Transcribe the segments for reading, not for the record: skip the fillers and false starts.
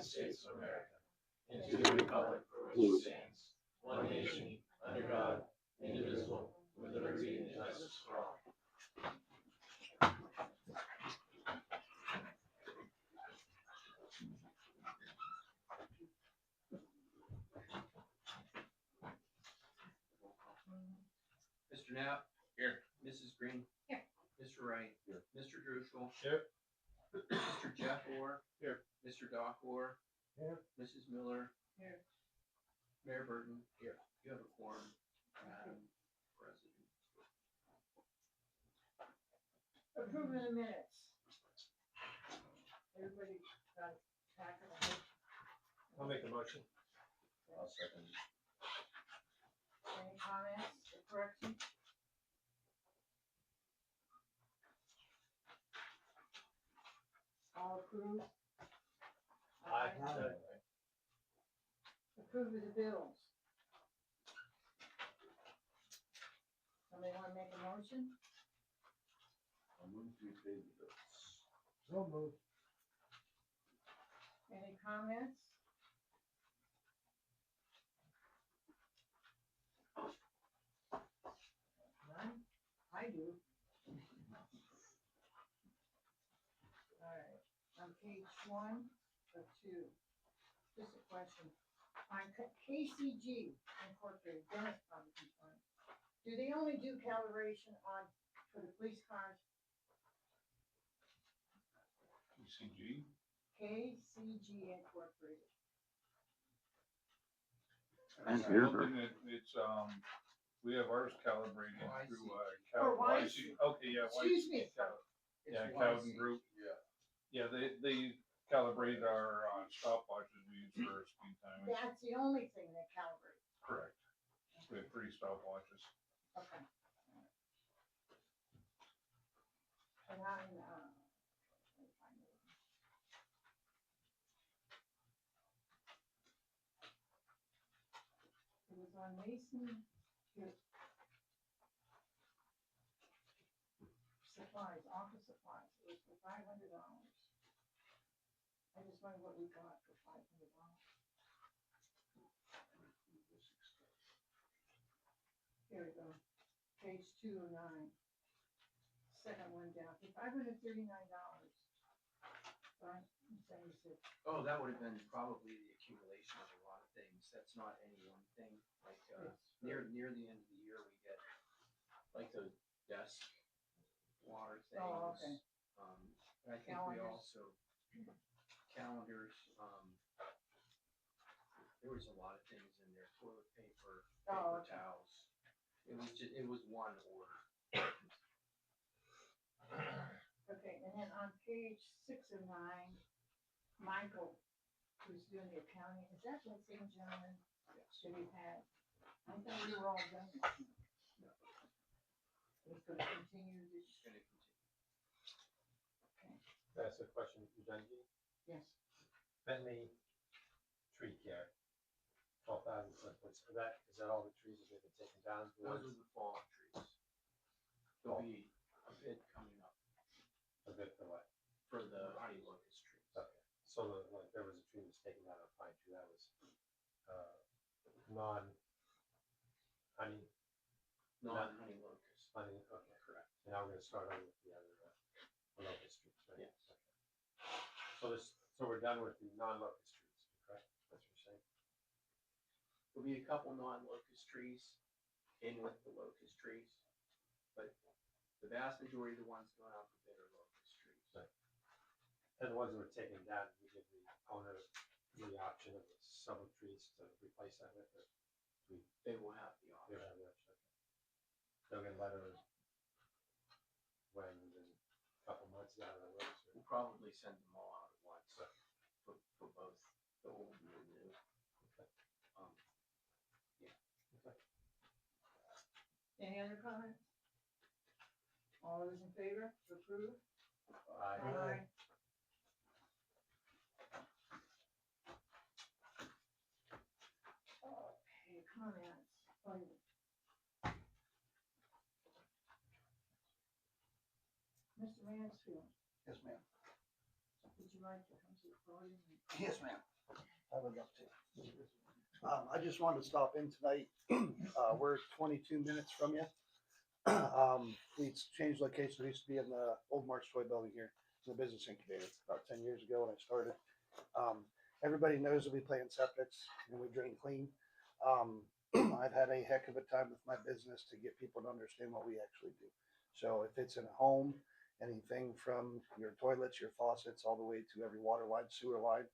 United States of America, and to the republic for which it stands, one nation, under God, indivisible, with liberty and justice for all. Mr. Knapp. Here. Mrs. Green. Here. Mr. Wright. Here. Mr. Druschel. Here. Mr. Jeff Orr. Here. Mr. Doc Orr. Here. Mrs. Miller. Here. Mayor Burton. Here. You have a quorum, Madam President. Approving the minutes. Everybody got a packet of it? I'll make a motion. I'll second. Any comments or corrections? All approved? Approve of the bills. Somebody wanna make a motion? I'll move to pay the bills. So moved. Any comments? None? I do. Alright, on page 1 of 2, just a question. On KCG Incorporated, Dennis probably can find. Do they only do calibration on, for the police cars? PCG? KCG Incorporated. And I here, don't think it's, we have ours calibrated Oh, I through, see. Oh, YC. Okay, yeah, Excuse YC. me. It's Yeah, YC. Calvin Group. Yeah. Yeah, they calibrate our stopwatches we use for our speed timing. That's the only thing they calibrate. Correct. We have 3 stopwatches. Okay. And I'm, let me find it. It was on Mason, here. Supplies, office supplies, it was for $500. I just wonder what we got for $500. Here we go, page 209. Second one down, for $539. Right, 76. Oh, that would have been probably the accumulation of a lot of things. That's not any one thing. Like, near the end of the year, we get like those desk water things. Oh, okay. And I think we Calendars. also, calendars, there was a lot of things in there, toilet paper, Oh, paper okay. towels. It was one order. Okay, and then on page 6 of 9, Michael, who's doing the accounting, is that the same gentleman that we've had? I thought we were all done. No. He's gonna continue this, Just gonna continue. okay, That's a question, Benji. yes. Bentley tree care, 12,000 square foot. Is that all the trees that have been taken down? Those are the fall trees. There'll be a bid coming up A bit for what? for the honey locust trees. Okay, so there was a tree that was taken down, a pine tree, that was, non-honey, Non-honey locust. honey, okay. Correct. And now we're gonna start over with the other, the locust trees, right? Yes. Okay. So we're done with the non-locust trees, correct? That's what you're saying? There'll be a couple non-locust trees in with the locust trees, but the vast majority of the ones going out for bid are locust trees. Right. And the ones that were taken down, we give the owner the option of several trees to replace that with, or They will have the they option. have the option, okay. They'll get a letter when, in a couple months down the road, or We'll probably send them all out at once for both the old and the new. Any other comments? All those in favor to approve? Aye. Okay, comments. Mr. Mansfield, Yes, ma'am. Would you like to come to the podium? Yes, ma'am. I would love to. I just wanted to stop in tonight. We're 22 minutes from you. We changed location. We used to be in the old Mark's Toy Building here, in the business incubator, about 10 years ago when I started. Everybody knows that we play in septics and we drain clean. I've had a heck of a time with my business to get people to understand what we actually do. So if it's in a home, anything from your toilets, your faucets, all the way to every water line, sewer line,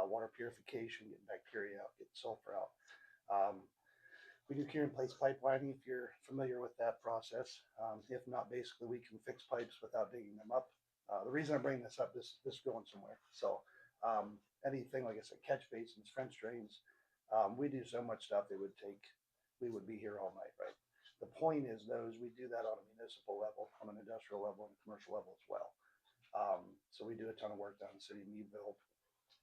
water purification, getting bacteria out, getting sulfur out. We do cure in place pipelining if you're familiar with that process. If not, basically we can fix pipes without digging them up. The reason I bring this up, this is going somewhere. So anything, like I said, catch basins, French drains, we do so much stuff it would take, we would be here all night, right? The point is though, is we do that on a municipal level, on an industrial level, and a commercial level as well. So we do a ton of work down in the city of Meadville,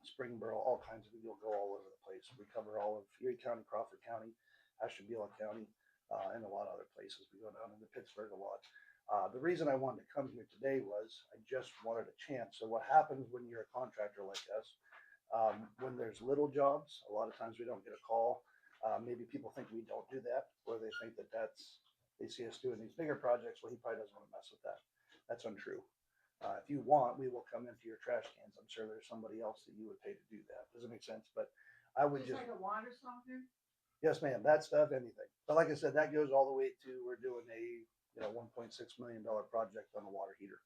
Springboro, all kinds of, we'll go all over the place. We cover all of Erie County, Crawford County, Ashtabula County, and a lot of other places. We go down into Pittsburgh a lot. The reason I wanted to come here today was I just wanted a chance. So what happens when you're a contractor like us, when there's little jobs, a lot of times we don't get a call. Maybe people think we don't do that, or they think that they see us doing these bigger projects. Well, he probably doesn't want to mess with that. That's untrue. If you want, we will come into your trash cans. I'm sure there's somebody else that you would pay to do that. Does it make sense? But I would Just just, like a water softener? yes, ma'am, that stuff, anything. But like I said, that goes all the way to, we're doing a, $1.6 million project on a water heater.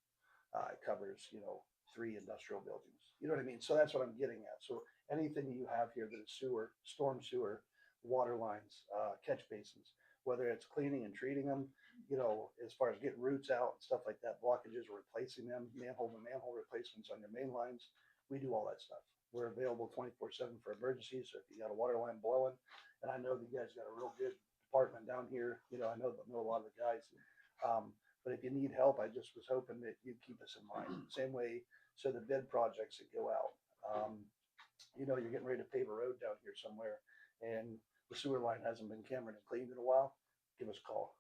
It covers, 3 industrial buildings. You know what I mean? So that's what I'm getting at. So anything you have here that is sewer, storm sewer, water lines, catch basins, whether it's cleaning and treating them, as far as getting roots out and stuff like that, blockages, replacing them, manhole to manhole replacements on your main lines, we do all that stuff. We're available 24/7 for emergencies. So if you got a water line blowing, and I know that you guys got a real good department down here, I know a lot of the guys. But if you need help, I just was hoping that you'd keep us in mind. Same way, so the bid projects that go out, you're getting ready to pave a road down here somewhere, and the sewer line hasn't been cambered and cleaned in a while, give us a call.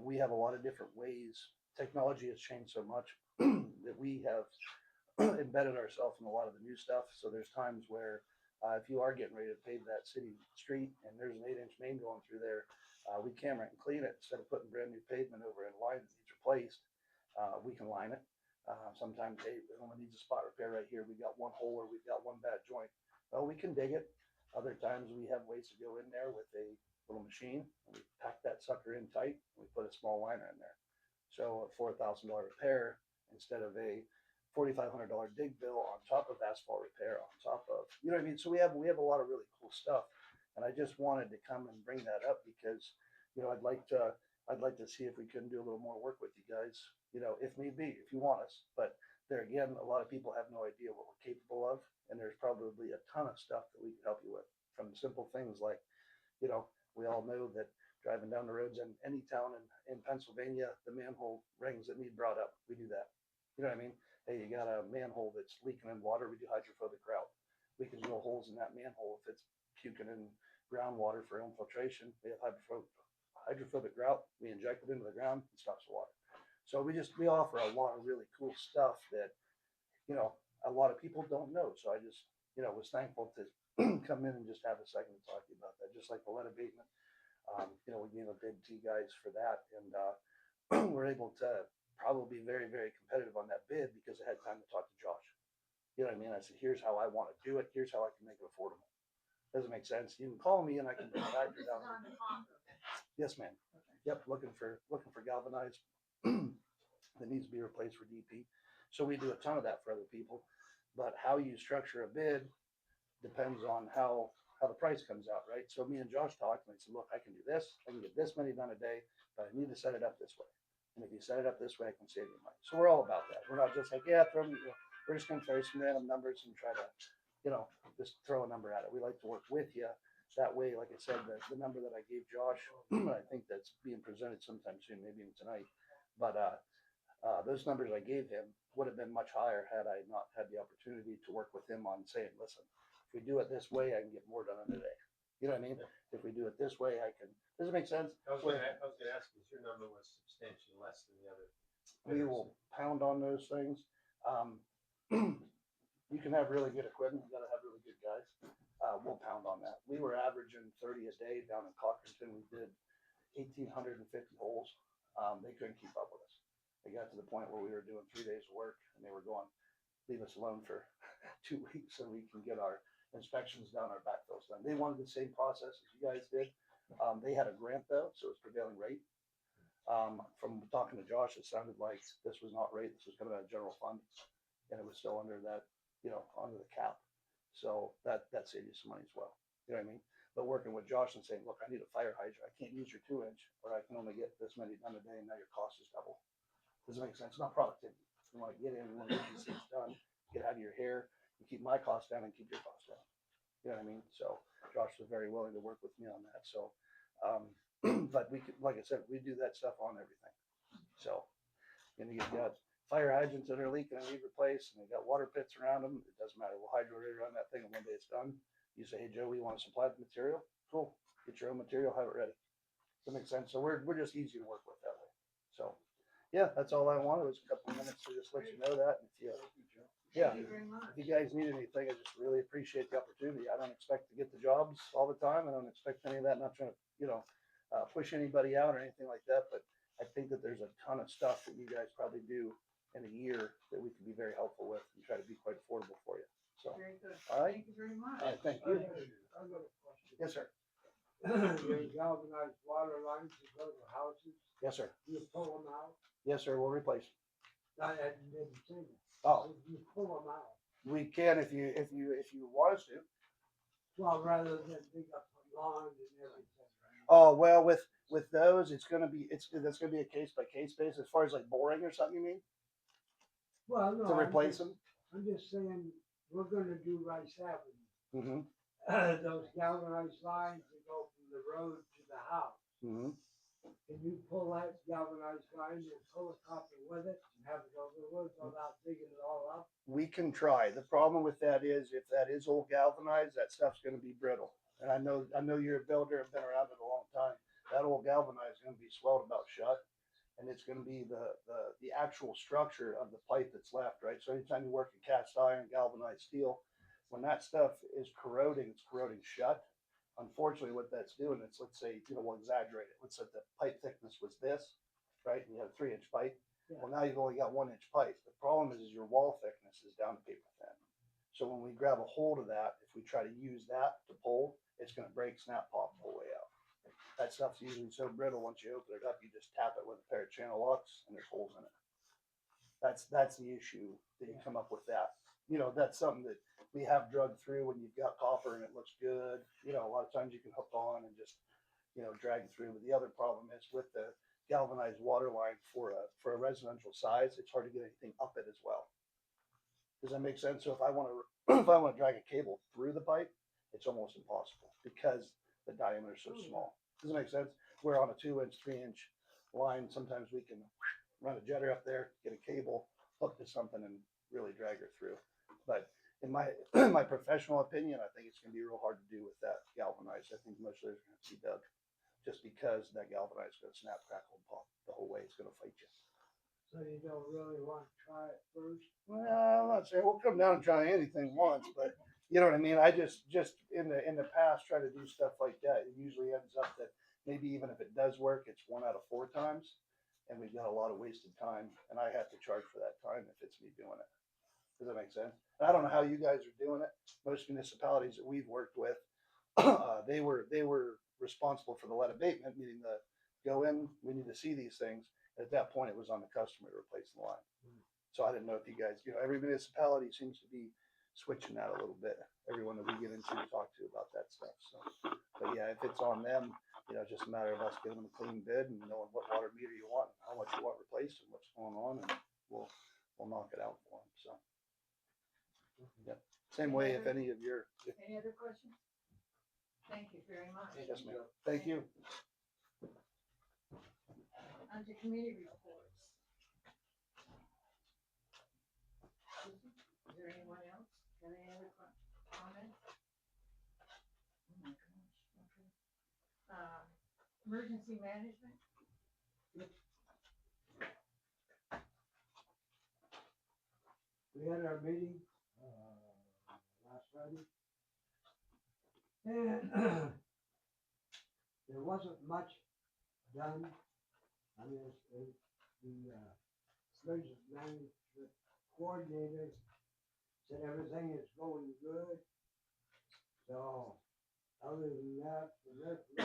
We have a lot of different ways. Technology has changed so much that we have embedded ourselves in a lot of the new stuff. So there's times where if you are getting ready to pave that city street and there's an 8-inch main going through there, we camera it and clean it instead of putting brand new pavement over in a line that needs replaced. We can line it. Sometimes, hey, it only needs a spot repair right here. We got one hole or we've got one bad joint. Well, we can dig it. Other times we have ways to go in there with a little machine and we pack that sucker in tight and we put a small liner in there. So a $4,000 repair instead of a $4,500 dig bill on top of asphalt repair on top of, you know what I mean? So we have a lot of really cool stuff. And I just wanted to come and bring that up because, I'd like to see if we can do a little more work with you guys, if need be, if you want us. But there again, a lot of people have no idea what we're capable of. And there's probably a ton of stuff that we can help you with, from simple things like, we all know that driving down the roads in any town in Pennsylvania, the manhole rings that need brought up, we do that. You know what I mean? Hey, you got a manhole that's leaking in water, we do hydrophobic grout. We can drill holes in that manhole if it's puking in groundwater for infiltration. We have hydrophobic grout. We inject it into the ground, it stops the water. So we offer a lot of really cool stuff that, a lot of people don't know. So I just, was thankful to come in and just have a second to talk to you about that. Just like the lead abatement, we gave a bid to you guys for that, and we're able to probably be very, very competitive on that bid because I had time to talk to Josh. You know what I mean? I said, here's how I want to do it. Here's how I can make it affordable. Does it make sense? You can call me and I can bring a factor This is down. on the Congo. Yes, ma'am. Okay. Yep, looking for galvanized that needs to be replaced for DP. So we do a ton of that for other people. But how you structure a bid depends on how the price comes out, right? So me and Josh talked and I said, look, I can do this. I can get this many done a day, but I need to set it up this way. And if you set it up this way, I can save you money. So we're all about that. We're not just like, yeah, we're just going to throw some random numbers and try to, just throw a number at it. We like to work with you. That way, like I said, the number that I gave Josh, I think that's being presented sometime soon, maybe even tonight. But those numbers I gave him would have been much higher had I not had the opportunity to work with him on saying, listen, if we do it this way, I can get more done in a day. You know what I mean? If we do it this way, I can. Does it make sense? I was gonna ask, because your number was substantially less than the other. We will pound on those things. You can have really good equipment, you gotta have really good guys. We'll pound on that. We were averaging 30 a day down in Cockerton. We did 1,850 holes. They couldn't keep up with us. They got to the point where we were doing 3 days of work and they were going, leave us alone for 2 weeks so we can get our inspections done, our backfills done. They wanted the same process as you guys did. They had a grant though, so it was prevailing rate. From talking to Josh, it sounded like this was not rate, this was coming out of general fund. And it was still under that, under the cap. So that saved you some money as well. You know what I mean? But working with Josh and saying, look, I need a fire hydrant. I can't use your 2-inch, or I can only get this many done a day, and now your cost is double. Does it make sense? It's not productivity. You want to get in, you want to get these things done, get out of your hair, and keep my costs down and keep your costs down. You know what I mean? So Josh was very willing to work with me on that. So, but we could, like I said, we do that stuff on everything. So, you've got fire hydrants that are leaking and need replaced, and they got water pits around them. It doesn't matter. We'll hydro ray run that thing, and one day it's done. You say, hey Joe, we want to supply the material. Cool. Get your own material, have it ready. Does that make sense? So we're just easy to work with that way. So yeah, that's all I wanted was a couple of minutes to just let you know that. And if you, yeah, Thank you very much. if you guys need anything, I just really appreciate the opportunity. I don't expect to get the jobs all the time. I don't expect any of that. Not trying to, push anybody out or anything like that. But I think that there's a ton of stuff that you guys probably do in a year that we can be very helpful with and try to be quite affordable for you. So, Very good. all right. Thank you very much. All right, thank you. I've got a question. Yes, sir. Your galvanized water lines that go to houses, Yes, sir. you pull them out? Yes, sir. We'll replace. I didn't see that. Oh, You pull them out. we can if you want us to. Well, rather than dig up the lawn and everything. Right? Oh, well, with those, that's gonna be a case by case basis. As far as like boring or something, you mean, Well, no. to replace them? I'm just saying, we're gonna do Rice Avenue. Mm-hmm. Those galvanized lines that go from the road to the house. Mm-hmm. Can you pull that galvanized line and pull a copper with it and have it over with without digging it all up? We can try. The problem with that is if that is old galvanized, that stuff's gonna be brittle. And I know you're a builder and been around it a long time. That old galvanized is gonna be swelled about shut. And it's gonna be the actual structure of the pipe that's left, right? So anytime you work in cast iron, galvanized steel, when that stuff is corroding, it's corroding shut. Unfortunately, what that's doing is, let's say, we'll exaggerate it. Let's say the pipe thickness was this, right? And you have a 3-inch pipe. Yeah. Well, now you've only got 1-inch pipe. The problem is your wall thickness is down to paper thin. So when we grab a hold of that, if we try to use that to pull, it's gonna break, snap, pop the whole way out. That stuff's usually so brittle, once you open it up, you just tap it with a pair of channel locks and there's holes in it. That's the issue that you come up with that. That's something that we have drugged through when you've got copper and it looks good. A lot of times you can hook on and just, drag it through. But the other problem is with the galvanized water line for a residential size, it's hard to get anything up it as well. Does that make sense? So if I want to drag a cable through the pipe, it's almost impossible because the diameter is so small. Does it make sense? We're on a 2-inch, 3-inch line. Sometimes we can run a jetter up there, get a cable, hook to something, and really drag her through. But in my my professional opinion, I think it's going to be real hard to do with that galvanized. I think most of those are going to be dug, just because that galvanized is going to snap, crackle, and pop the whole way. It's going to fight you. So you don't really want to try it first? Well, I'm not saying we'll come down and try anything once, but you know what I mean. I just in the past try to do stuff like that. It usually ends up that maybe even if it does work, it's 1 out of 4 times, and we've got a lot of wasted time, and I have to charge for that time if it's me doing it. Does that make sense? And I don't know how you guys are doing it. Most municipalities that we've worked with, they were responsible for the lead abatement, meaning the go in, we need to see these things. At that point, it was on the customer to replace the line. So I didn't know if you guys, every municipality seems to be switching that a little bit. Everyone that we get into to talk to about that stuff. So, but yeah, if it's on them, it's just a matter of us giving them a clean bid and knowing what water meter you want, and how much you want replaced, and what's going on, and we'll knock it out for them. So, yeah. Same way if any of your. Any other questions? Thank you very much. Yes, ma'am. Thank you. On to committee reports. Is there anyone else? Got any other comments? Oh my gosh, okay. Emergency management? We had our meeting, ready. And there wasn't much done. I mean, the emergency management coordinator said everything is going good. So, other than that, the American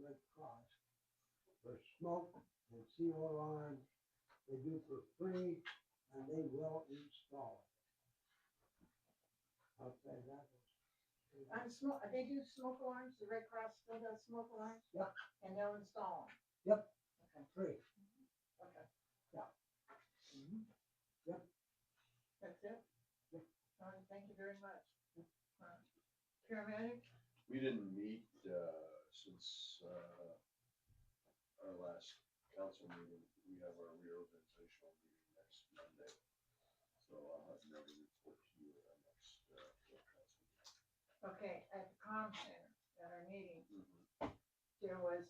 Red Cross, for smoke and CO alarm, they do for free, and they will install it. I'll say that was. They do smoke alarms, the Red Cross still does smoke alarms? Yep. And they'll install them? Yep. Okay, Free. okay. Yeah. Mhm. Yep. That's it? Yep. All right, thank you very much. Paramedic? We didn't meet, since, our last council meeting. We have our reorganizational meeting next Monday. So I'll have another report to you at our next, full council meeting. Okay, at the comm center, at our meeting, Mhm. there was,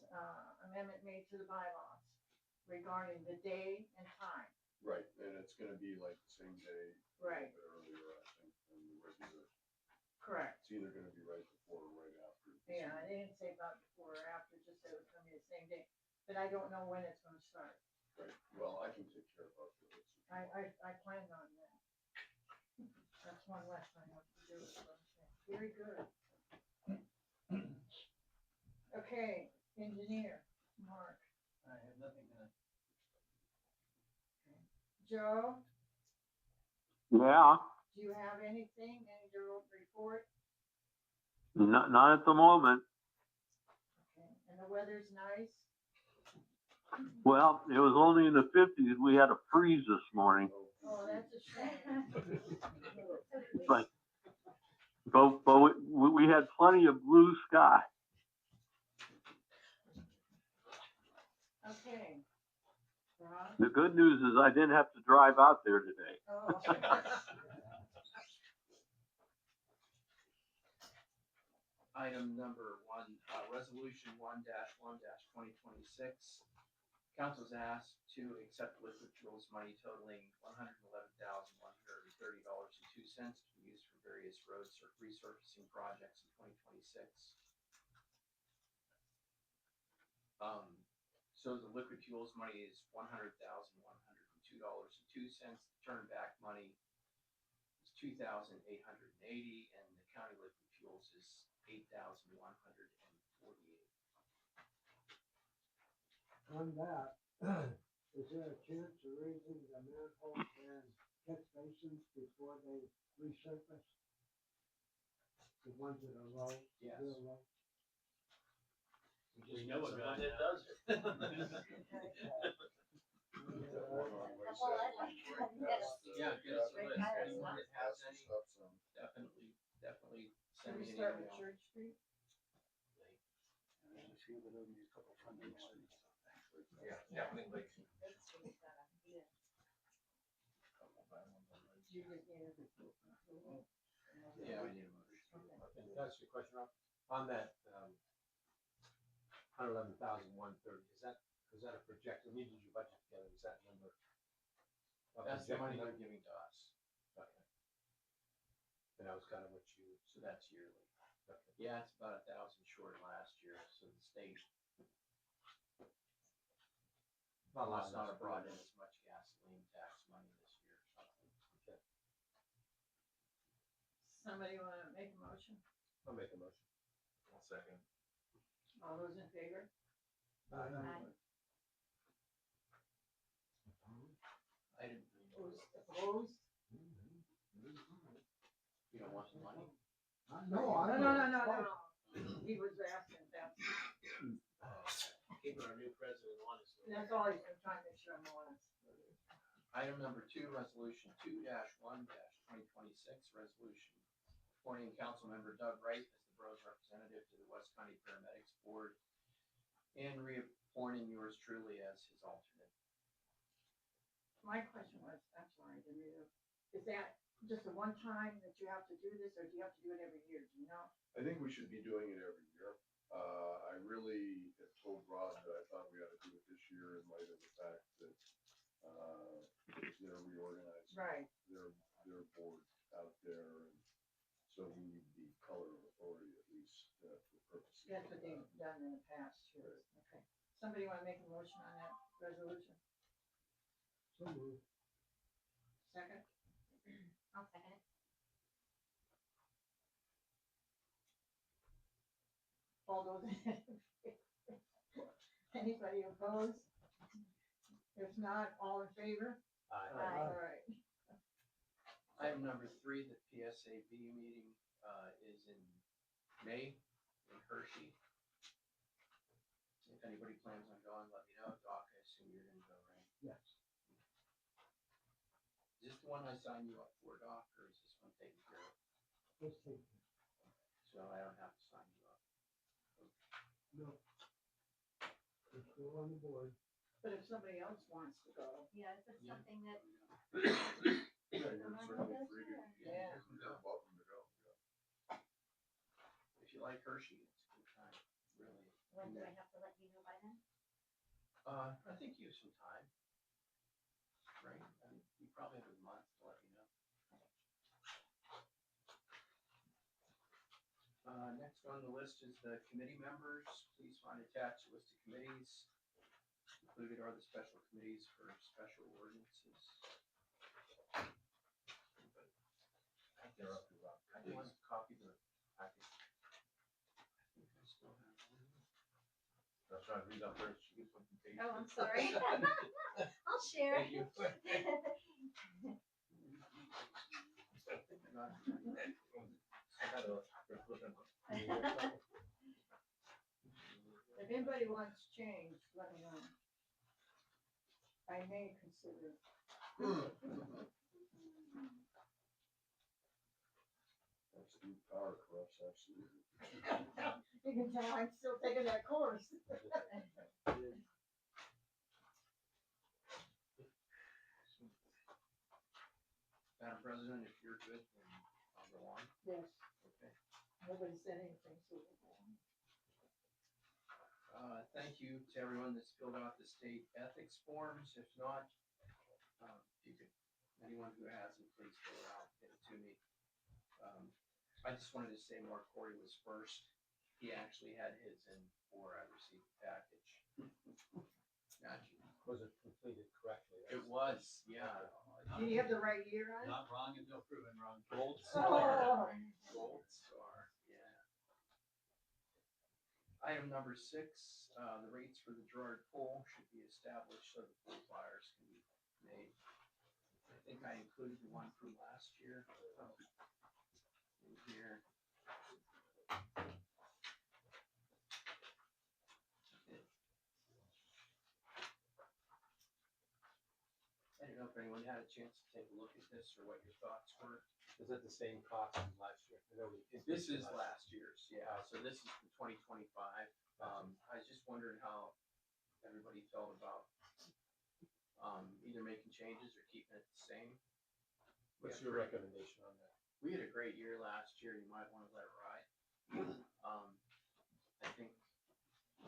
amendment made to the bylaws regarding the day and time. Right, and it's gonna be like the same day. Right. A little bit earlier, I think, than the regular. Correct. It's either gonna be right before or right after. this Yeah, meeting. they didn't say about before or after, just said it was gonna be the same day, but I don't know when it's gonna start. Right, well, I can take care of both of those. I planned on that. That's one less I have to do, so I'm saying, very good. Okay, engineer, Mark. I have nothing to. Joe, Yeah, do you have anything, any report? not at the moment. Okay, and the weather's nice? Well, it was only in the 50s. We had a freeze this morning, Oh, that's a shame. but we had plenty of blue sky. Okay. Rob? The good news is I didn't have to drive out there today. Oh. Item number one, resolution 1-1-2026. Council's asked to accept liquid fuels money totaling $111,130.02 to be used for various road resurfacing projects in 2026. So the liquid fuels money is $100,102.02. Turn back money is $2,880, and the county liquid fuels is $8,148. On that, is there a chance of raising the manholes and catch basins before they resurface? The ones that are low, Yes. real low? We know a guy that does it. That one on West Side, right past the- Yeah, get us a list. past Anyone the- that has past the any- stop sign. Definitely Should send we me an start with email. Church Street? There's a few that only a couple funding streets. Yeah, definitely. You just need a. Yeah, we need a motion. Okay. And that's your question, Rob, on that, 111,130, is that a project, when you did your budget together, is that number? a That's the money projected they're giving to us, number? Okay. And that was kind of what you, so that's yearly. okay. Yeah, it's about 1,000 short last year, so the state Not a lot must of not us have brought brought in as much gasoline tax money this year or something. Okay, Somebody wanna make a motion? I'll make a motion. I'll second. All those in favor? Item, Those opposed? you don't want the money? No, I No, don't. no. He was asking that. Keeping our new president honest. That's all he's been trying to make sure I'm honest. Item number 2, resolution 2-1-2026, resolution appointing Councilmember Doug Wright as the borough's representative to the West County Paramedics Board and reappointing yours truly as his alternate. My question was, I'm sorry, I didn't read it. Is that just a one time that you have to do this, or do you have to do it every year, do you know? I think we should be doing it every year. I really had told Rod that I thought we ought to do it this year in light of the fact that, they're reorganizing Right. their board out there, and So we need the color of authority at least, for purposes. That's of what that. they've done in the past, too. Okay. Somebody wanna make a motion on that resolution? So moved. Second? I'll second it. All those in favor? Anybody opposed? If not, all in favor? Aye. Aye. All right. Item number 3, the PSAB meeting, is in May in Hershey. If anybody plans on going, let me know. Doc, I assume you're gonna go, right? Yes. Is this the one I signed you up for, Doc, or is this one taken care of? Let's take it. So I don't have to sign you up. No. Let's go on the board. But if somebody else wants to go, Yeah, is this Yeah. something that? Yeah, you're certainly free to, Yeah. you're welcome to go, yeah. If you like Hershey, it's a good time, really. When do I have to let you know by then? I think you have some time. Right? I mean, you probably have a month to let me know. Next on the list is the committee members. Please find attached a list of committees. Included are the special committees for special ordinances. They're up to about. I do want to copy the packet. I think I still have one. That's right, read up there, she gets something paid. Oh, I'm sorry. I'll share. Thank you. if anybody wants change, let me know. I may consider. Absolute power corrupts absolutely. You can tell I'm still taking that course. Madam President, if you're good, then I'll go on. Yes, Okay. nobody said anything, so we'll go on. Thank you to everyone that's filled out the state ethics forms. If not, if you could, anyone who hasn't, please fill it out, get it to me. I just wanted to say Mark Corey was first. He actually had his in before I received the package. Gotcha. Was it completed correctly? It was, yeah. Do you have the right year on it? Not wrong until proven wrong. Gold Oh. star. Gold star, yeah. Item number 6, the rates for the Girard pool should be established so the pool flyers can be made. I think I included the one from last year. In here. I don't know if anyone had a chance to take a look at this or what your thoughts were. Is it the same cost as last year? I know we This increased it is last year's, yeah, so this is the 2025. I was just wondering how everybody felt about either making changes or keeping it the same. What's your recommendation on that? We had a great year last year, you might wanna let it ride.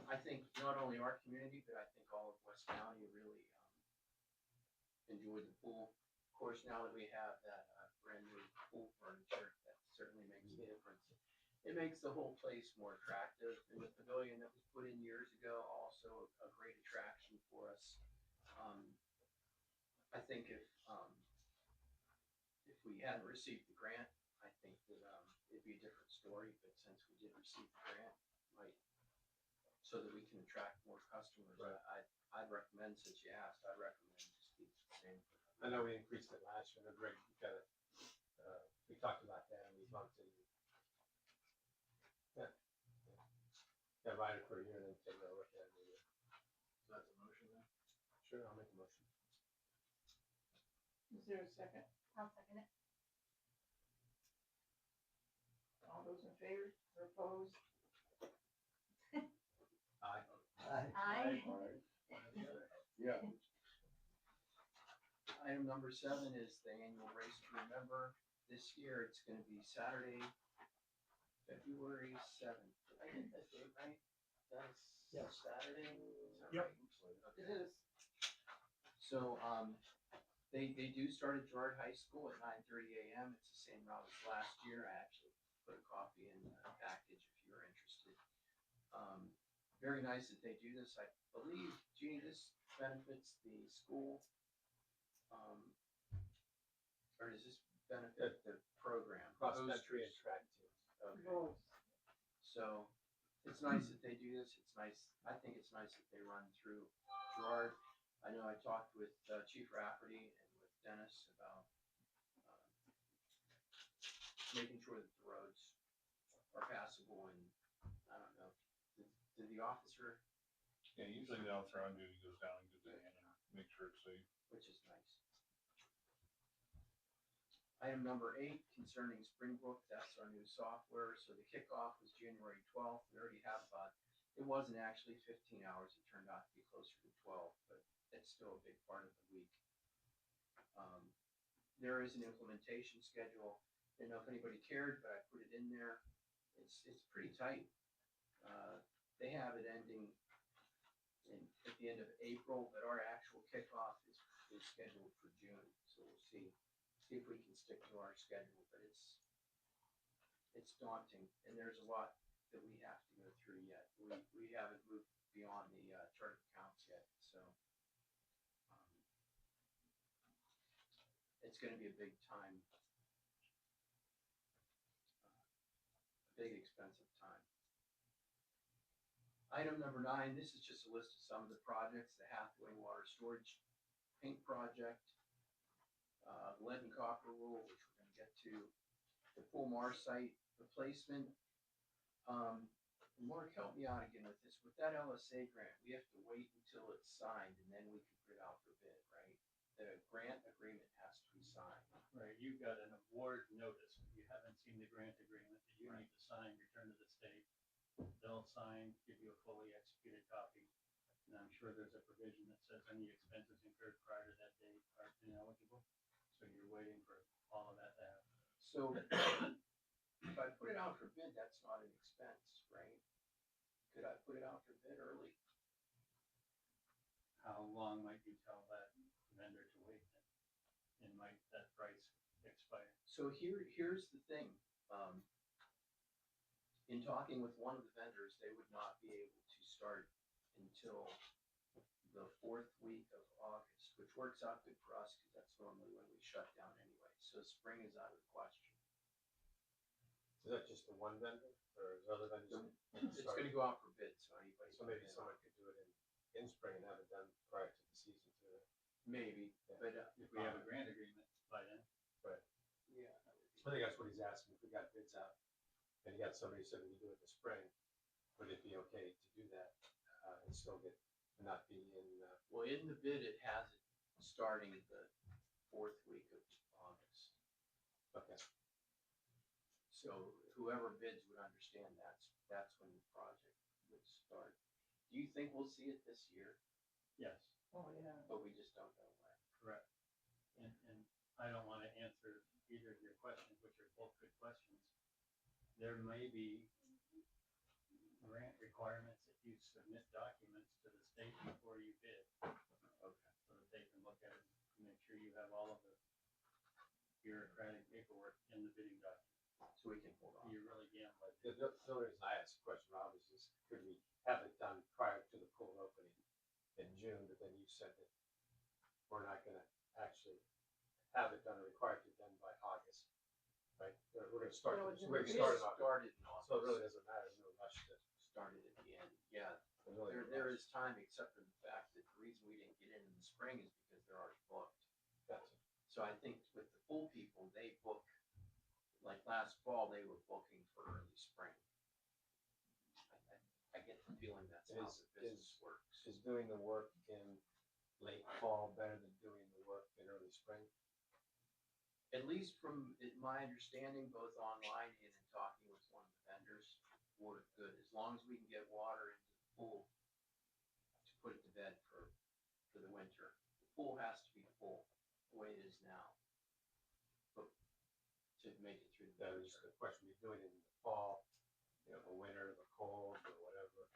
I think not only our community, but I think all of West County really enjoyed the pool. Of course, now that we have that brand new pool furniture, that certainly makes a difference. It makes the whole place more attractive, and the pavilion that was put in years ago, also a great attraction for us. I think if we hadn't received the grant, I think that it'd be a different story, but since we did receive the grant, might, so that we can attract more customers, Right. I'd recommend, since you asked, I'd recommend just keep it the same. I know we increased it last year, Greg, we got it, we talked about that and we bumped it. Yeah, ride it for a year and then take a look at it. So that's a motion then? Sure, I'll make a motion. Is there a second? I'll second it. All those in favor or opposed? Aye. Aye. Alright, yeah, Item number 7 is the annual Race to Remember. This year, it's gonna be Saturday, February 7th. Did I get that date right? That's Yes. Saturday? Is that Yep. right? It is. So, they do start at Girard High School at 9:30 a.m. It's the same route as last year. I actually put a copy in the package if you're interested. Very nice that they do this. I believe, Jeannie, this benefits the school. Or does this benefit the program? Cross-country and Boosters? track teams. Okay. Both. So it's nice that they do this. It's nice, I think it's nice that they run through Girard. I know I talked with Chief Rafferty and with Dennis about making sure that the roads are passable, and I don't know, did the officer, Yeah, usually the officer on duty goes down and gives a hand and make sure it's safe. which is nice. Item number 8 concerning Springbrook, that's our new software. So the kickoff was January 12th. We already have it wasn't actually 15 hours. It turned out to be closer to 12, but it's still a big part of the week. There is an implementation schedule. Didn't know if anybody cared, but I put it in there. It's pretty tight. They have it ending at the end of April, but our actual kickoff is scheduled for June. So we'll see if we can stick to our schedule, but it's daunting, and there's a lot that we have to go through yet. We haven't moved beyond the chart of accounts yet, so it's going to be a big time, a big expensive time. Item number 9, this is just a list of some of the projects: the Hathaway Water Storage Paint Project, the lead and copper rule, which we're going to get to, the Full Mars site replacement. Mark, help me out again with this. With that LSA grant, we have to wait until it's signed and then we can put it out for bid, right? The grant agreement has to be signed. Right, you've got an award notice, but you haven't seen the grant agreement that you Right. need to sign, return to the state. They'll sign, give you a fully executed copy, and I'm sure there's a provision that says any expenses incurred prior to that date are ineligible. So you're waiting for all of that to happen. So if I put it out for bid, that's not an expense, right? Could I put it out for bid early? How long might you tell that vendor to wait then? And might that price expire? So here's the thing. In talking with one of the vendors, they would not be able to start until the 4th week of August, which works out good for us because that's normally when we shut down anyway. So spring is out of the question. Is that just the one vendor, or is other vendors? It's going to go out for bid, so anybody. So maybe someone could do it in spring and have it done prior to the season too. Maybe, Yeah. but If we have a grant agreement by then. yeah. I think that's what he's asking, if we got bids out, and you got somebody who said we could do it in the spring, would it be okay to do that, and still not be in, Well, in the bid, it has it starting the 4th week of August. okay. So whoever bids would understand that's when the project would start. Do you think we'll see it this year? Yes, Oh, yeah. But we just don't know when. correct. And I don't want to answer either of your questions, which are both good questions. There may be grant requirements that you submit documents to the state before you bid. Okay. So that they can look at it and make sure you have all of the bureaucratic paperwork in the bidding document. So we can hold on. You're really gambling. The only reason I asked the question, Rob, is just, could we have it done prior to the pool opening in June, but then you said that we're not gonna actually have it done or required to be done by August, right? We're gonna start, No, it's we're in gonna start it off, Started in so it August. really doesn't matter, no rush to. Started at the end. Yeah, There's really no there rush. is time, except for the fact that the reason we didn't get in the spring is because they're already booked. Gotcha. So I think with the pool people, they book, like last fall, they were booking for early spring. I get the feeling that's how the business works. Is doing the work in late fall better than doing the work in early spring? At least from my understanding, both online and in talking with one of the vendors, we're good. As long as we can get water into the pool to put it to bed for the winter. The pool has to be full the way it is now. But to make it through the That is winter. the question, we do it in the fall, the winter, the cold, or whatever,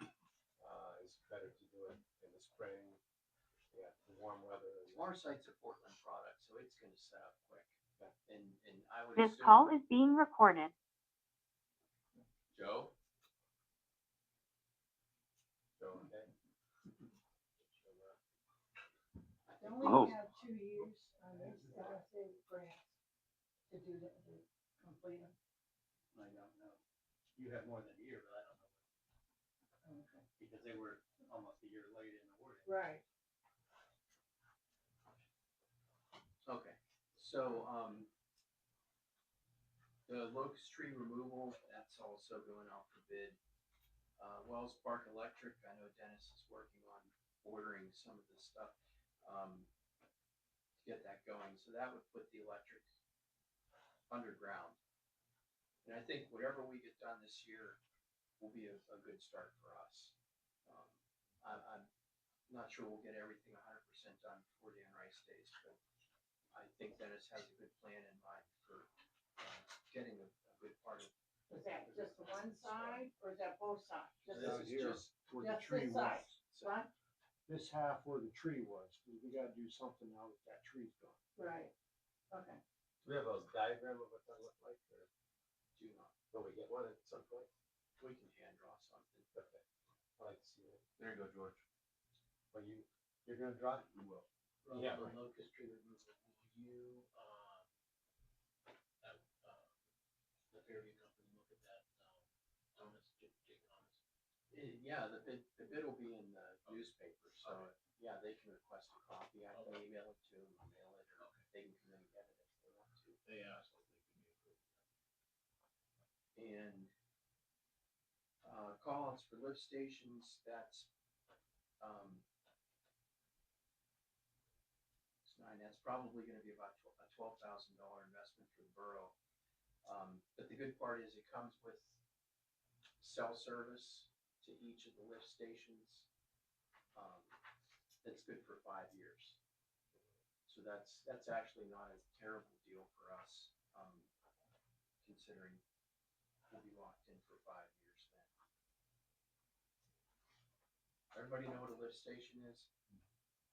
is it better to do it in the spring, the warm weather. Our site's a Portland product, so it's gonna set up quick. Yeah. And I would This assume. call is being recorded. Joe? So, okay. Don't Oh. we have 2 years on this LSA grants to do the complete them? I don't know. You have more than a year, but I don't know, Okay. because they were almost a year late in awarding. Right. Okay, so, the locust tree removal, that's also going out for bid. Wells Park Electric, I know Dennis is working on ordering some of this stuff, to get that going, so that would put the electric underground. And I think whatever we get done this year will be a good start for us. I'm not sure we'll get everything 100% done before Dan Rice days, but I think Dennis has a good plan in mind for getting a good part of. Is that just the one side or is that both sides? Just This Down is here, just, where the just tree this side. was, so, What? this half where the tree was, because we gotta do something now that that tree's gone. Right. Okay. Do we have a diagram of what that looked like, or do not, will we get one at some point? we can hand draw something. Okay, I'd like to see it. There you go, George. Well, you're gonna draw it? We will. Yeah, The right. locust tree removal, will you, the Fairview company look at that, Thomas, Jake Thomas? Yeah, the bid will be in the newspaper, so, yeah, they can request a copy, I can email it to them, or mail it, or they can come in and get it if they want to. They asked if they could be approved. And, call-outs for lift stations, that's, that's probably gonna be about a $12,000 investment for the borough. But the good part is it comes with cell service to each of the lift stations. That's good for 5 years. So that's actually not a terrible deal for us, considering we'll be locked in for 5 years then. Everybody know what a lift station is?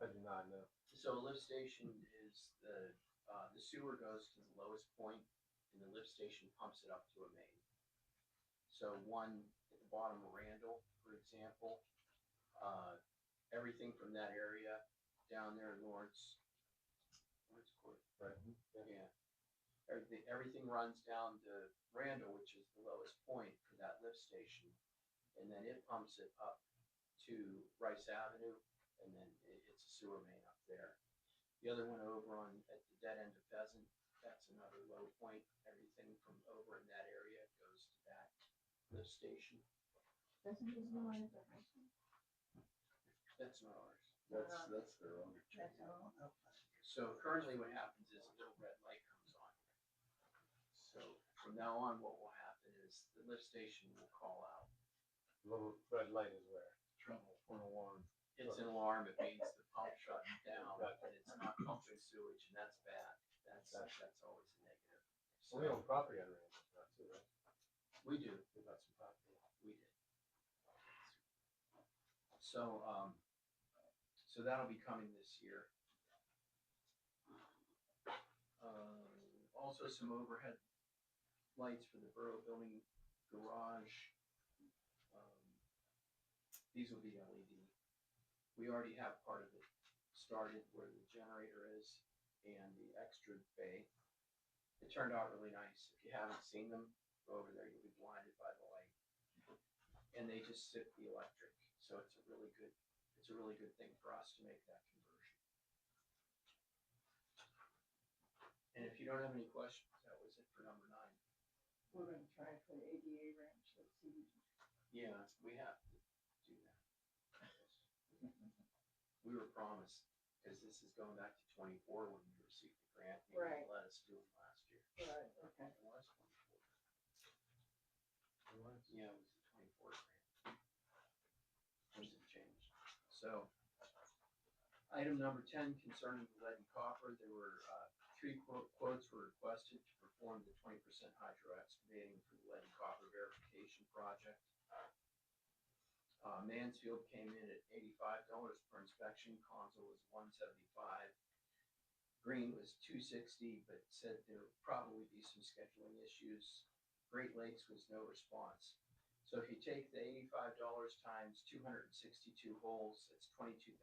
I do not know. So a lift station is the sewer goes to the lowest point and the lift station pumps it up to a main. So one at the bottom of Randall, for example, everything from that area down there in Lawrence Court. Right. Yeah. Everything runs down to Randall, which is the lowest point for that lift station. And then it pumps it up to Rice Avenue, and then it's a sewer main up there. The other one over on, at the dead end of Pheasant, that's another low point. Everything from over in that area goes to that lift station. Doesn't this know where the high school? That's not ours. That's their own. That's all. So currently what happens is a little red light comes on. So from now on, what will happen is the lift station will call out. Little red light is where? Trouble. For an alarm. It's an alarm, it means the pump shut down, and it's not pumping sewage, and that's bad. That's always a negative. So we own property on Randall now too, right? We do, We got some property. we did. So, so that'll be coming this year. Also some overhead lights for the Borough Building garage. These will be LED. We already have part of it started where the generator is and the extra bay. It turned out really nice. If you haven't seen them, go over there, you'll be blinded by the light. And they just sip the electric, so it's a really good thing for us to make that conversion. And if you don't have any questions, that was it for number 9. We're gonna try for the ADA ranch, let's see. Yeah, we have to do that. We were promised, because this is going back to 24 when we received the grant, and Right. they let us do it last year. Right, okay. It was 24. Yeah, it was the 24 grant. Things have changed. So, item number 10 concerning the lead and copper, there were 3 quotes were requested to perform the 20% hydro excavating for the lead and copper verification project. Mansfield came in at $85 per inspection, Consul was $175. Green was $260, but said there would probably be some scheduling issues. Great Lakes was no response. So if you take the $85 times 262 holes, it's $22,270,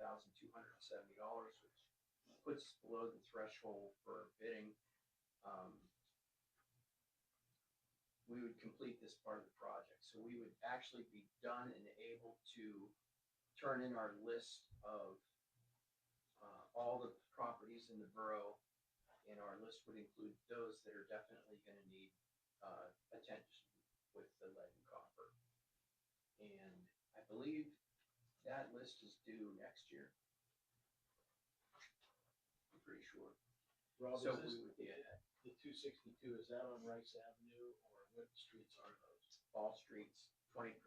which puts us below the threshold for bidding. We would complete this part of the project. So we would actually be done and able to turn in our list of all the properties in the borough, and our list would include those that are definitely gonna need attention with the lead and copper. And I believe that list is due next year. I'm pretty sure. Rob, So is this, we would be ahead. the 262, is that on Rice Avenue, or what streets are those? All streets, 20%,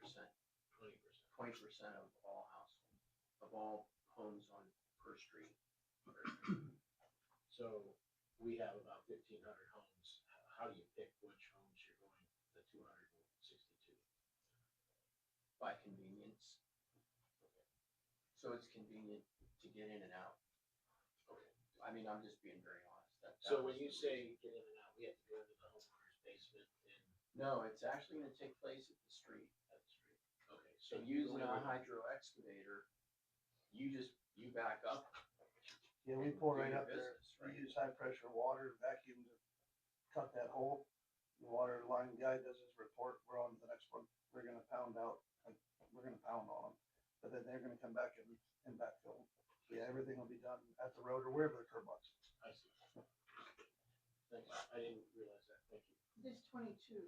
20%. 20% of all households, of all homes on per street. So we have about 1,500 homes. How do you pick which homes you're going, the 262? By convenience. So it's convenient to get in and out. Okay. I mean, I'm just being very honest. That So was when you the say reason. get in and out, we have to go into the homeowner's basement and No, it's actually gonna take place at the street. at the street. Okay, So so you using go a in- hydro excavator, you back up. Yeah, we and pull do right your up there. business, We right? use high pressure water vacuum to cut that hole. The water line guy does his report. We're on to the next one. We're gonna pound out, like, we're gonna pound on them. But then they're gonna come back and backfill them. So yeah, everything will be done at the road or wherever the curb box is. I see. Thanks. I didn't realize that. Thank you. This 22,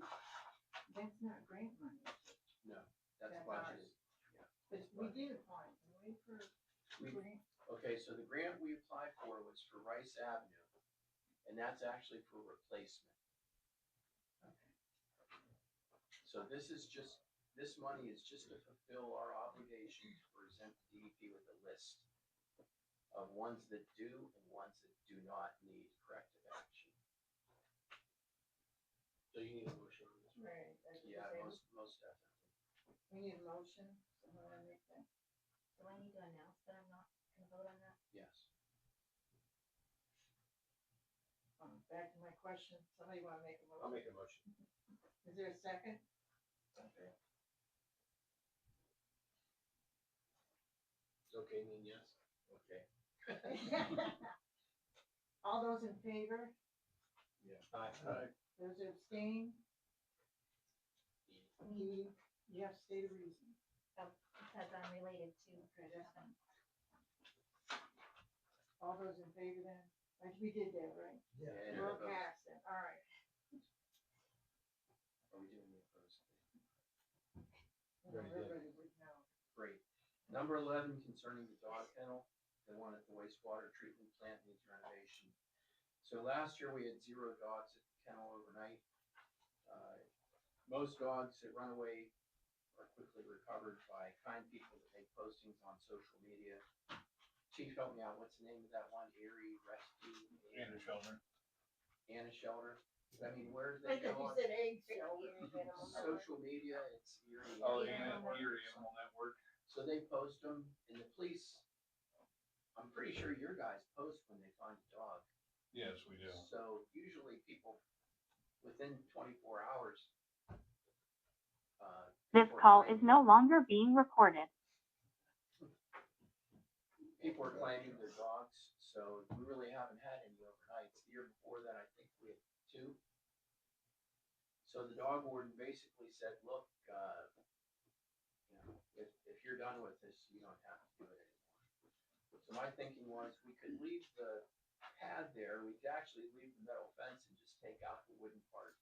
that's not grant money, No, that's That's budgeted. because we did apply, didn't we, for We- grant? Okay, so the grant we applied for was for Rice Avenue, and that's actually for replacement. So this money is just to fulfill our obligation to present the DEP with a list of ones that do and ones that do not need corrective action. So you need a motion on this? Right. that's what Yeah, I'm saying. most definitely. We need a motion, someone wanna make that? Do I need to announce that I'm not gonna vote on that? Yes. Back to my question, somebody wanna make a I'll motion? make a motion. Is there a second? Okay. It's okay, mean yes? Okay. All those in favor, Aye. those who abstain? Me, Jeff, state a reason. because I'm related to Kristen. All those in favor then? Like we did that, right? Yeah. And We're opposed. past then, all right. Are we doing the opposed? Very good. Everybody would know. Great. Number 11, concerning the dog kennel, the one at the wastewater treatment plant needs renovation. So last year we had 0 dogs at the kennel overnight. Most dogs that run away are quickly recovered by kind people that make postings on social media. Chief, help me out. What's the name of that one? Erie Rescue? And a shelter. Anna Shelter. I mean, where do I they thought go you on said egg shelter. social media? It's Erie. Oh, Animal yeah, Erie Network. Animal Network. So they post them, and the police, I'm pretty sure your guys post when they find a dog. Yes, we do. So usually people, within 24 hours. This people are call is claiming- no longer being recorded. People are claiming their dogs, so we really haven't had any overnights. The year before that, I think we had 2. So the dog warden basically said, look, you know, if you're done with this, you don't have to do it anymore. So my thinking was we could leave the pad there, we could actually leave the metal fence and just take out the wooden part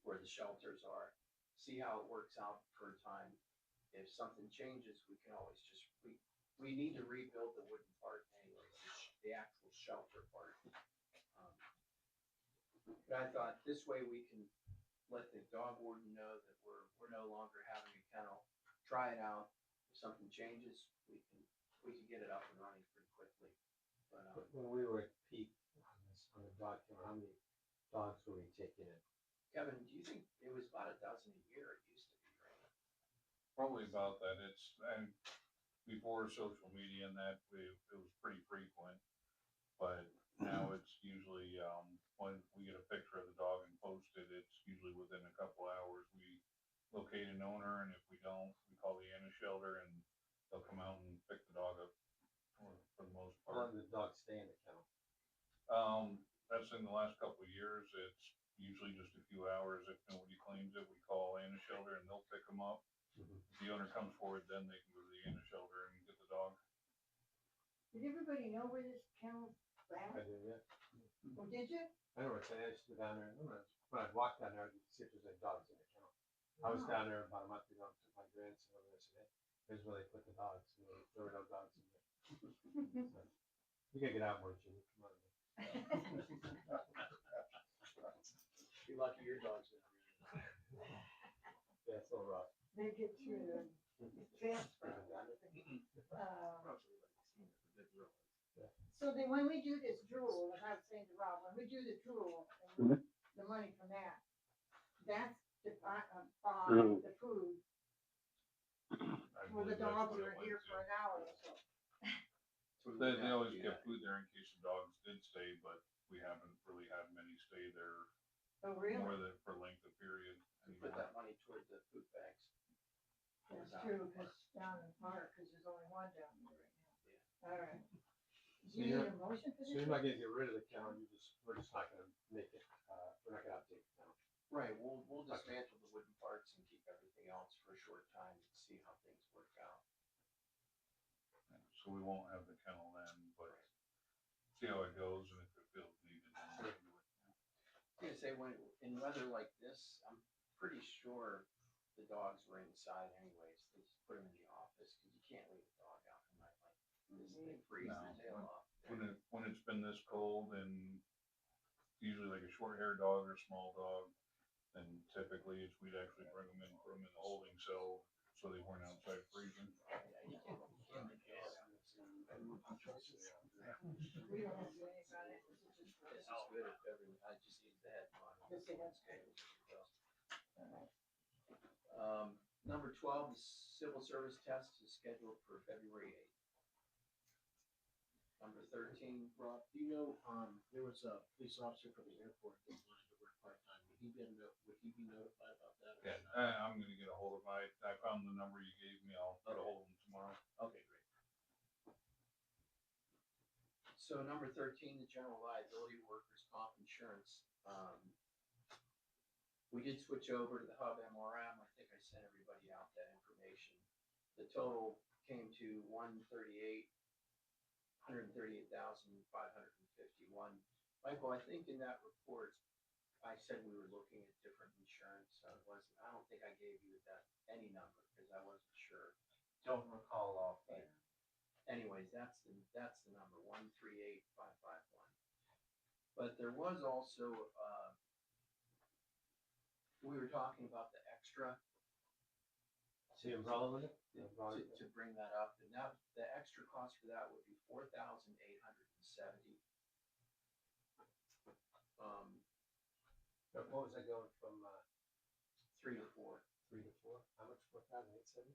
where the shelters are, see how it works out for a time. If something changes, we can always just, we need to rebuild the wooden part anyways, the actual shelter part. But I thought this way we can let the dog warden know that we're no longer having a kennel, try it out. If something changes, we can get it up and running pretty quickly. But, When we were at peak on the dog kennel, how many dogs were we taking in? Kevin, do you think it was about 12 a year? It used to be, right? Probably about that. And before social media and that, it was pretty frequent. But now it's usually, when we get a picture of the dog and post it, it's usually within a couple hours. We owner, and if we don't, we call the animal shelter and they'll come out and pick the dog up for the most How part. long did the dog stay in the kennel? That's in the last couple of years. It's usually just a few hours. If nobody claims it, we call animal shelter and they'll pick them up. Mhm. If the owner comes forward, then they can go to the animal shelter and get the dog. Did everybody know where this kennel's I at? do, yeah. Or did you? I know where it's at. I used to go down there, when I'd walk down there, I'd see if there's any dogs in the kennel. I was Wow. down there about a month ago, took my grandson over there, said, hey, here's where they put the dogs, and there were no dogs in there. So, you gotta get out more, Jimmy, come on. Be lucky your dog's in Yeah, it's a little rough. They get through the fence. So then when we do this drool, as I was saying to Rob, when we do the drool, and the money from that, that's to buy the food I for the believe that's dogs what who it are went here to. for an hour or so. They always kept food there in case the dogs did stay, but we haven't really had many stay there Oh, really? more than for length of period. We put that money toward the food banks. That's true, because down in the park, because there's only one down there right now. All right. Do So you need you're- a motion for So this? you're not gonna get rid of the kennel, we're just not gonna make it, we're not gonna update the kennel. Right, we'll dismantle the wooden parts and keep everything else for a short time and see how things work out. So we won't have the kennel then, but see how it goes, and if it feels needed, then we'll do it. I was gonna say, when, in weather like this, I'm pretty sure the dogs were inside anyways. They just put them in the office, cause you can't leave a dog out at night like this, they freeze No. their tail off. When it's been this cold and usually like a short haired dog or small dog, then typically we'd actually bring them in, put them in the holding cell so they weren't outside freezing. Yeah, you can't leave a dog out. We don't have to do anything about it. This is just for This is good if every, I just use the head on. Just the head. Number 12, the civil service test is scheduled for February 8th. Number 13, Rob, do you know, There was a police officer from the airport that wanted to work part-time. Would he be notified about that? or Yeah, not? I'm gonna get a hold of I found the number you gave me. I'll get a hold of them tomorrow. okay, great. So number 13, the general liability workers' comp insurance. We did switch over to the Hub MRM. I think I sent everybody out that information. The total came to 138,551. Michael, I think in that report, I said we were looking at different insurance. I don't think I gave you any number because I wasn't sure. Don't recall offhand. Anyways, that's the number, 138,551. But there was also, we were talking about the extra. The umbrella limit? To bring that up, and now the extra cost for that would be 4,870. But what was that going from, 3 to 4 3 to 4? How much, 4,870?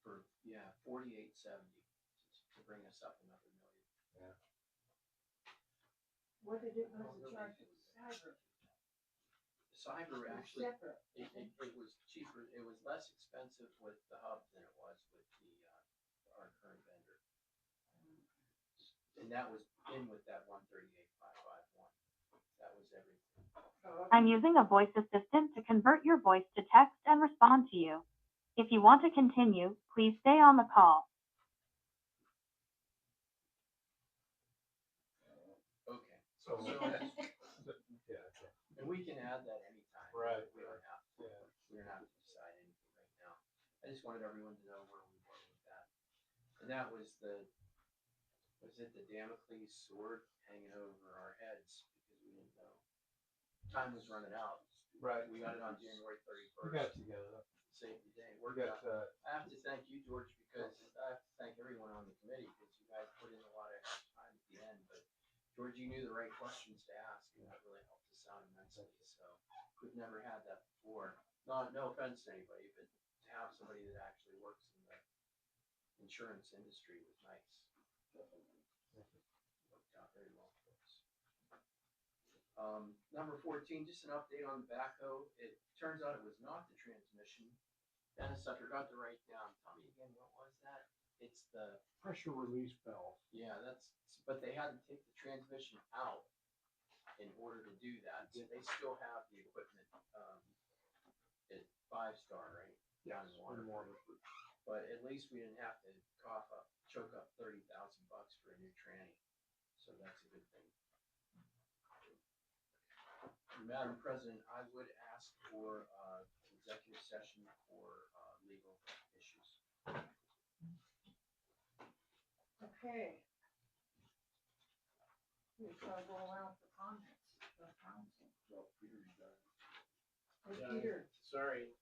for 4,870 to bring us up another million. Yeah. What did it, what was the charge for the cyber? Cyber It was actually, separate. it was cheaper, it was less expensive with the Hub than it was with our current vendor. And that was in with that 138,551. That was everything. Oh, okay. I'm using a voice assistant to convert your voice to text and respond to you. If you want to continue, please stay on the call. Okay, So, So- yeah, okay. and we can add that anytime. Right, We don't have to, yeah. we don't have to decide anything right now. I just wanted everyone to know where we were with that. And that was the Damocles sword hanging over our heads because we didn't know. Time was running out. Right. We got it on January We 31st. got it together. Save the day. We Worked got, out. I have to thank you, George, because I have to thank everyone on the committee because you guys put in a lot of extra time at the end. But George, you knew the right questions to ask, and that really helped us out immensely. So we've never had that before. No offense to anybody, but to have somebody that actually works in the insurance industry was nice. Worked out very well for us. Number 14, just an update on the backhoe. It turns out it was not the transmission. Dennis, I forgot to write down, tell me again, what was that? It's the, Pressure release valve. yeah, but they had to take the transmission out in order to do that, so they still have the equipment, at 5-star, right? Down in Waterford. But at least we didn't have to choke up $30,000 for a new tranny, so that's a good thing. Madam President, I would ask for, executive session for, legal issues. Okay. We shall go around for comments, for council. Well, Peter's done. Hey, Yeah. Peter. Sorry,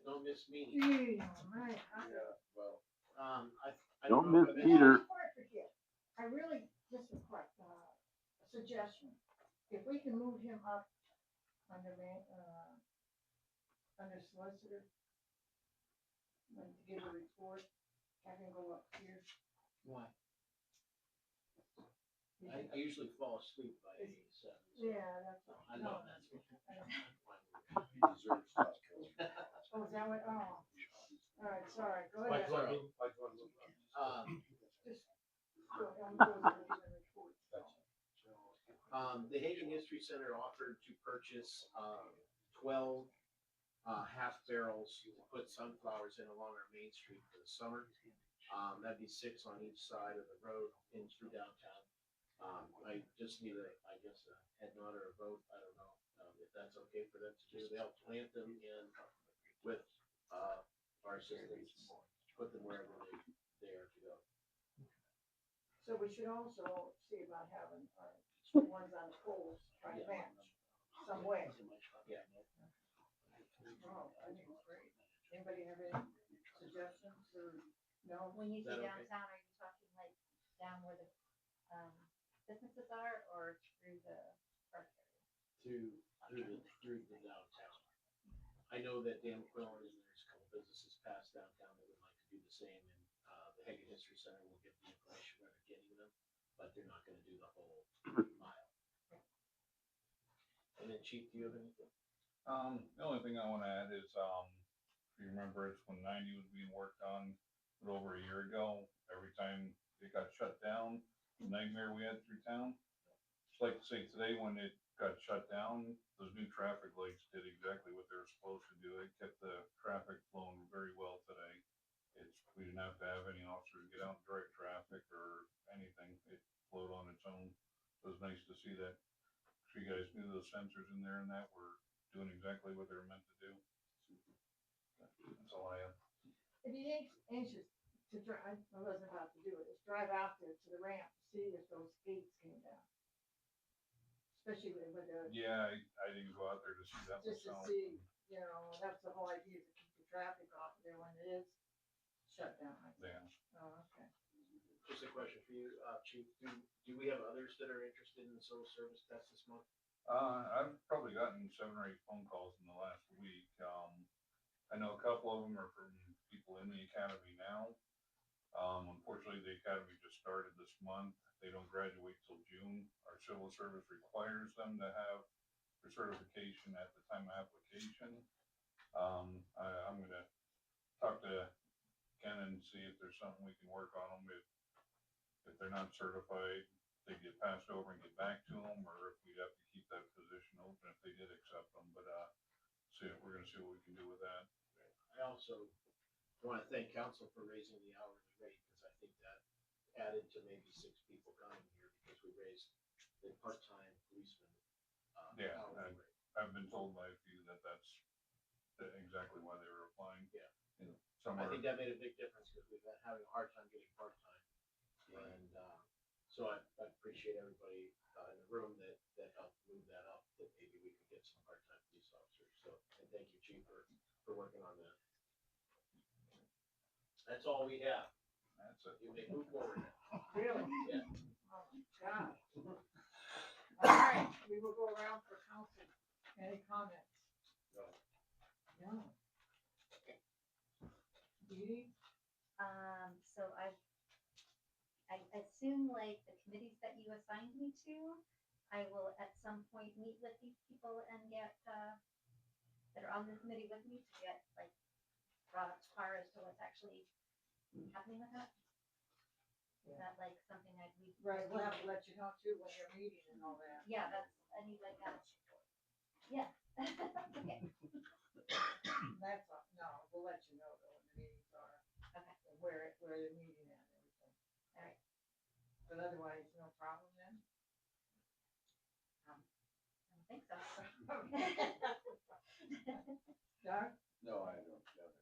no miss meeting. Gee, all right. Yeah, well, I Don't know miss if I Peter. Before I forget, I really, just a quick, suggestion. If we can move him up under under solicitor, when to give a report, have him go up here. Why? I usually fall asleep by 8, 7. Yeah, that's. I know no, that's. he deserves that. Oh, is that what, oh, all right, sorry, go Why ahead. do you wanna move up? Just go ahead and go to the report. The Hagen History Center offered to purchase 12 half barrels to put sunflowers in along our main street for the summer. That'd be 6 on each side of the road in through downtown. I just need a head nod or a vote. I don't know if that's okay for them to do. They'll plant them in with our assistants, put them wherever they are to go. So we should also see about having our ones on the poles, try to match some way. Yeah. Oh, I think it's great. Anybody have any suggestions or no? When you Is say that okay? downtown, are you talking like down where the, businesses are or through the park area? Through the downtown. I know that Dan McQuillan and there's a couple businesses past downtown that would like to do the same, and the Hagen History Center will get the information where they're getting them, but they're not gonna do the whole mile. And then Chief, do you have anything? The only thing I wanna add is, if you remember, it's when 90 was being worked on a little over a year ago. Every time it got shut down, the nightmare we had through town. Just like to say today, when it got shut down, those new traffic lights did exactly what they were supposed to do. It kept the traffic flowing very well today. We didn't have to have any officers get out and direct traffic or anything. It flowed on its own. It was nice to see that. So you guys knew those sensors in there and that were doing exactly what they were meant to do. That's all I have. If you anxious to drive, I wasn't about to do it, is drive out there to the ramp to see if those gates came down. Especially with the, Yeah, I didn't go out there to see that just to myself. see, you know, that's the whole idea, to keep the traffic off there when it is shut down. I think. Yeah. Oh, okay. Just a question for you, Chief, do we have others that are interested in the civil service test this month? I've probably gotten 7 or 8 phone calls in the last week. I know a couple of them are from people in the academy now. Unfortunately, the academy just started this month. They don't graduate till June. Our civil service requires them to have their certification at the time of application. I'm gonna talk to Ken and see if there's something we can work on them. If they're not certified, they get passed over and get back to them, or if we'd have to keep that position open if they did accept them. But we're gonna see what we can do with that. I also want to thank council for raising the hourly rate, because I think that added to maybe 6 people coming here, because we raised the part-time policeman Yeah, hourly rate. I've been told by a few that that's exactly why they were applying. Yeah. You know, I somewhere, think that made a big difference, because we've been having a hard time getting part-time. And so I appreciate everybody in the room that helped move that up, that maybe we could get some part-time police officers. So, and thank you, Chief, for working on that. That's all we have. that's it. You may move forward. Really? Yeah. Oh, my God. All right, we will go around for council. Any comments? No. No. Dee? So I assume like the committees that you assigned me to, I will at some point meet with these people and get, that are on the committee with me to get like far as to what's actually happening with that? Is that like something that we? Right, we'll have to let you know too when you're meeting and all that. Yeah, I need like that. Yeah. Okay. That's, no, we'll let you know though when the meetings are. Okay. And where they're meeting at and everything. Alright. But otherwise, no problem then? I don't think so. Doc? No, I don't have it.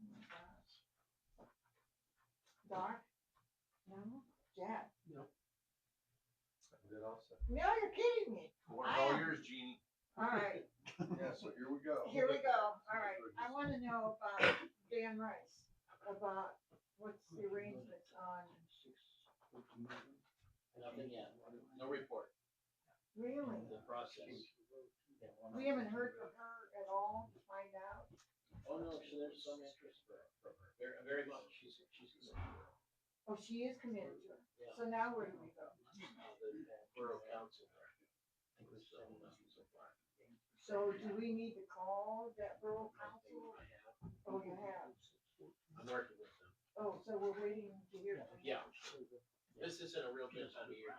Oh my gosh. Doc? No? Jack? Good also. No, you're kidding me. Floor's all yours, Jeannie. Alright, Yeah, so here we go. here we go. Alright, I wanna know about Dan Rice, about what's the arrangements on, Nothing yet, no report, really? the process. We haven't heard from her at all to find out. Oh, no, so there's some interest from her, very, very much, she's committed. Oh, she is committed to it. Yeah. So now where do we go? The Borough Council. So far. So do we need to call that borough council? Oh, you have. I'm working with them. Oh, so we're waiting to hear from you. Yeah. This isn't a real good time of year.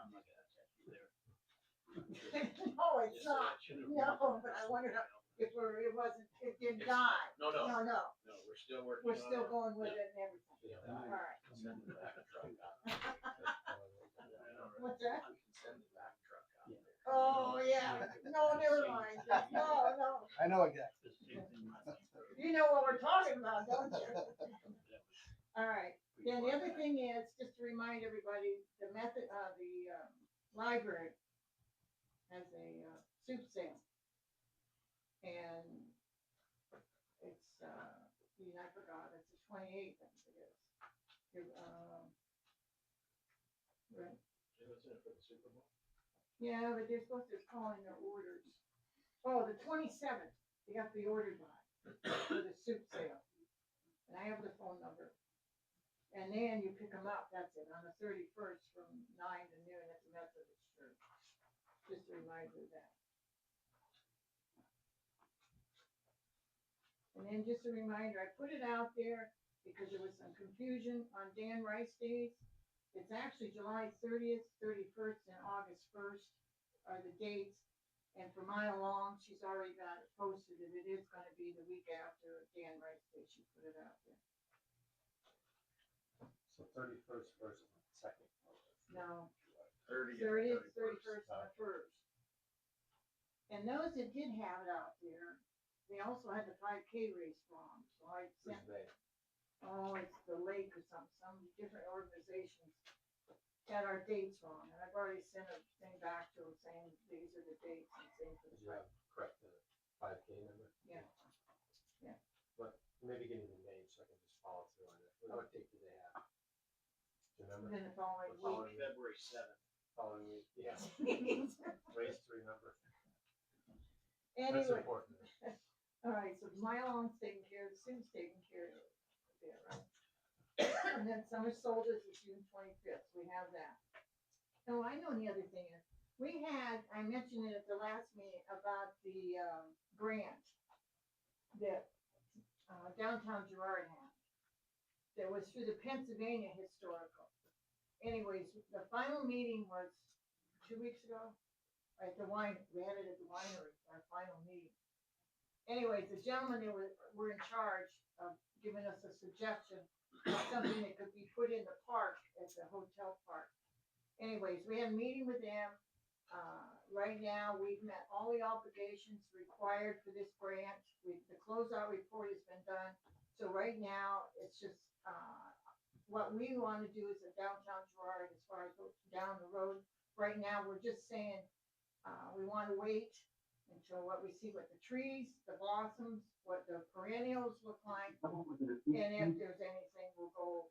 No, it's not. No, but I wondered if it didn't die. No, No, no, we're still working. we're still going with it and everything. Yeah. All right. Send the back truck out. What's that? I can send the back truck out there. Oh, yeah. No, never mind. No, no. I know exactly. You know what we're talking about, don't you? All right. Then the other thing is, just to remind everybody, the library has a soup sale. And it's, I forgot, it's the 28th, I think it is. Right. What's in it for the Super Bowl? Yeah, but they're supposed to call in their orders. Oh, the 27th, they got the order by for the soup sale. And I have the phone number. And then you pick them up, that's it, on the 31st from 9 to noon at the Methodist Church. Just a reminder of that. And then just a reminder, I put it out there because there was some confusion on Dan Rice Days. It's actually July 30th, 31st, and August 1st are the dates. And for Mile Long, she's already got it posted, and it is gonna be the week after Dan Rice Day, she put it out there. So 31st, first, and second. No, 30th, 31st, and the 1st. And those that did have it out there, they also had the 5K race wrong, so I Who's sent, they? oh, it's the lake or something, some different organizations had our dates wrong, and I've already sent a thing back to them saying these are the dates and same for Did the you have correct the 5K number? Yeah. But maybe give me the name so I can just follow through on it. What date do they have? Do you remember? Then the following The following week. February 7th. Following week, yeah. Race to remember. That's Anyway, important. all right, so Mile Long's taken care of, Sue's taken care of, yeah, right? And then Summer Soldiers is June 25th, we have that. Oh, I know the other thing is, I mentioned it at the last meeting about the, grant that, downtown Girard had. That was through the Pennsylvania Historical. Anyways, the final meeting was 2 weeks ago, at the we had it at the winery, our final meeting. Anyways, the gentlemen that were in charge of giving us a suggestion of something that could be put in the park, at the hotel park. Anyways, we had a meeting with them. Right now, we've met all the obligations required for this grant. The closeout report has been done. So right now, it's just, what we want to do is a downtown Girard as far as down the road. Right now, we're just saying, we want to wait until we see what the trees, the blossoms, what the perennials look like. And if there's anything, we'll go,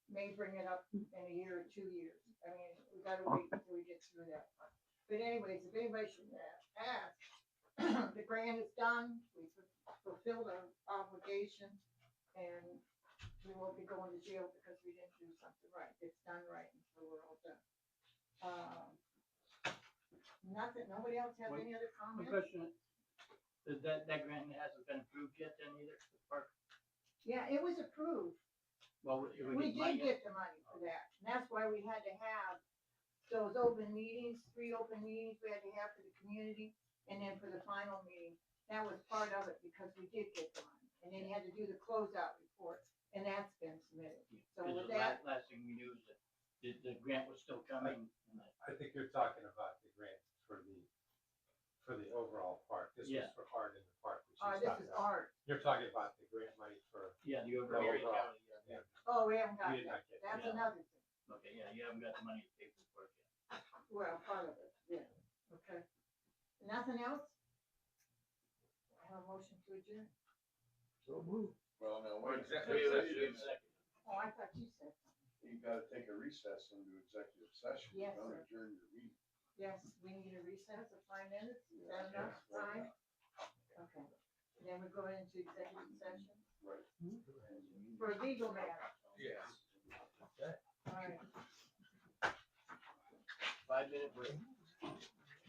may bring it up in a year or 2 years. I mean, we gotta wait until we get through that part. But anyways, if anybody should ask, the grant is done, we fulfilled our obligation, and we won't be going to jail because we didn't do something right. It's done right until we're all done. Nothing, nobody else have any other One comments? question, that grant hasn't been approved yet then either, the park? Yeah, Yeah, it was approved. Well, We did get the money for that, and that's why we had to have those open meetings, 3 open meetings we had to have for the community, and then for the final meeting. That was part of it, because we did get the money, and then you had to do the closeout report, and that's been submitted. So with that, last thing we knew is that the grant was still coming. And I think you're talking about the grant for the overall park. This was Yeah. for art in the park, which this he's talking is about. art. You're talking about the grant money for, Yeah, the overall. overall. Yeah. Oh, we haven't got we did that. not get That's Yeah. another thing. Okay, yeah, you haven't got the money to pay for the park yet. Well, part of it, yeah, okay. Nothing else? I have a motion to adjourn. So move. Well, no, wait. Second. Oh, I thought you said something. You gotta take a recess into executive session. You Yes, don't sir. adjourn your meeting. Yes, we need a recess of 5 minutes, is that Yeah, enough right time? now. Okay, then we go into executive session Right. for legal matter, Yes. all right. 5-minute break.